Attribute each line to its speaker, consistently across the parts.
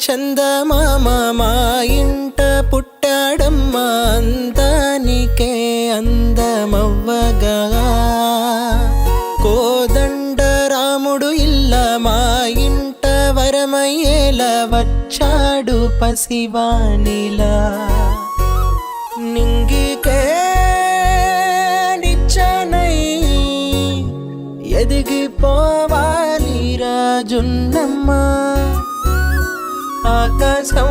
Speaker 1: చందమామ మా ఇంట పుట్టాడమ్మా అందానికే అందమవ్వగా కోదండ రాముడు ఇల్ల మా ఇంట వరమయ్యేలా వచ్చాడు పసివానిలా నింగికే నిచ్చనై ఎదిగిపోవాలి రాజున్నమ్మ ఆకాశం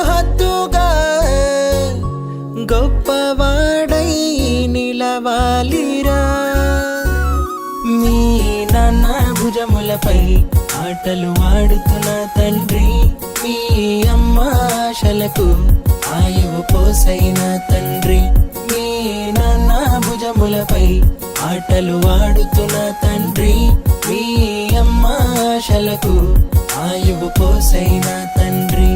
Speaker 1: హద్దుగా గొప్పవాడై నిలవాలిరా మీ నాన్న భుజములపై ఆటలు ఆడుతున్న తండ్రి మీ అమ్మ ఆశలకు ఆయువు పోసైన తండ్రి మీ నాన్న భుజములపై ఆటలు ఆడుతున్న తండ్రి మీ అమ్మ ఆశలకు ఆయువు పోసైన తండ్రి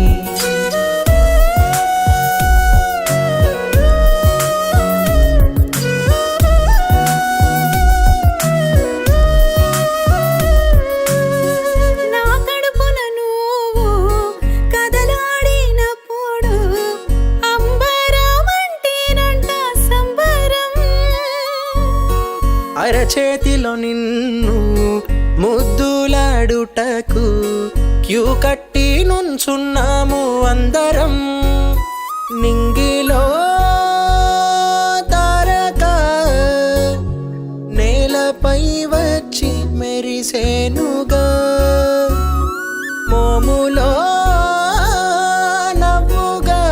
Speaker 1: అరచేతిలో నిన్ను ముద్దులాడుటకు క్యూ కట్టి నుంచున్నాము అందరం నింగిలో తారక నేలపై వచ్చి మెరిసేనుగా మోములో నవ్వుగా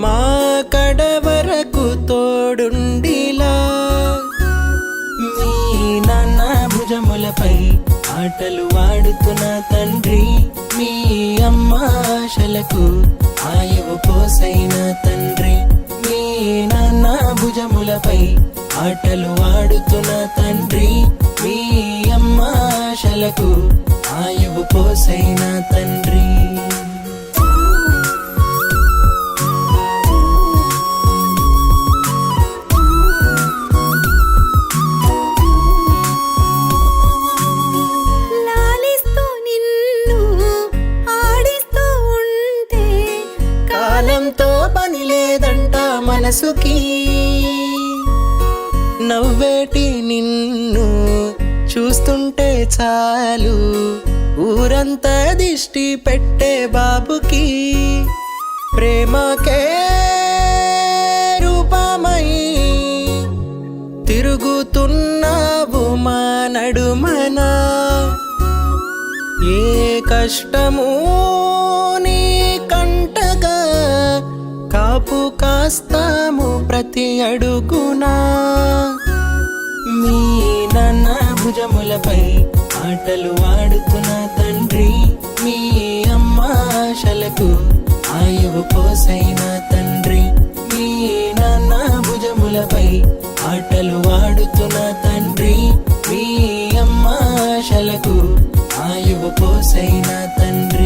Speaker 1: మా కడ వరకు తోడుండిలా భుజములపై ఆటలు ఆడుతున్న తండ్రి మీ అమ్మ ఆశలకు ఆయువు పోసైన తండ్రి మీ నాన్న భుజములపై ఆటలు ఆడుతున్న తండ్రి మీ అమ్మ ఆశలకు ఆయువు పోసైన తండ్రి కాలంతో పని లేదంట మనసుకి నవ్వేటి నిన్ను చూస్తుంటే చాలు ఊరంతా దిష్టి పెట్టే బాబుకి ప్రేమకే రూపమై తిరుగుతున్నావు మా నడుమనా ఏ కష్టము నీ కంటగా కాపు కాస్తాము ప్రతి అడుగునా మీ నాన్న భుజములపై ఆటలు ఆడుతున్న తండ్రి మీ అమ్మ ఆశలకు ఆయువు పోసైన తండ్రి మీ నాన్న భుజములపై ఆటలు ఆడుతున్న తండ్రి మీ అమ్మ ఆశలకు ఆయువు పోసైన తండ్రి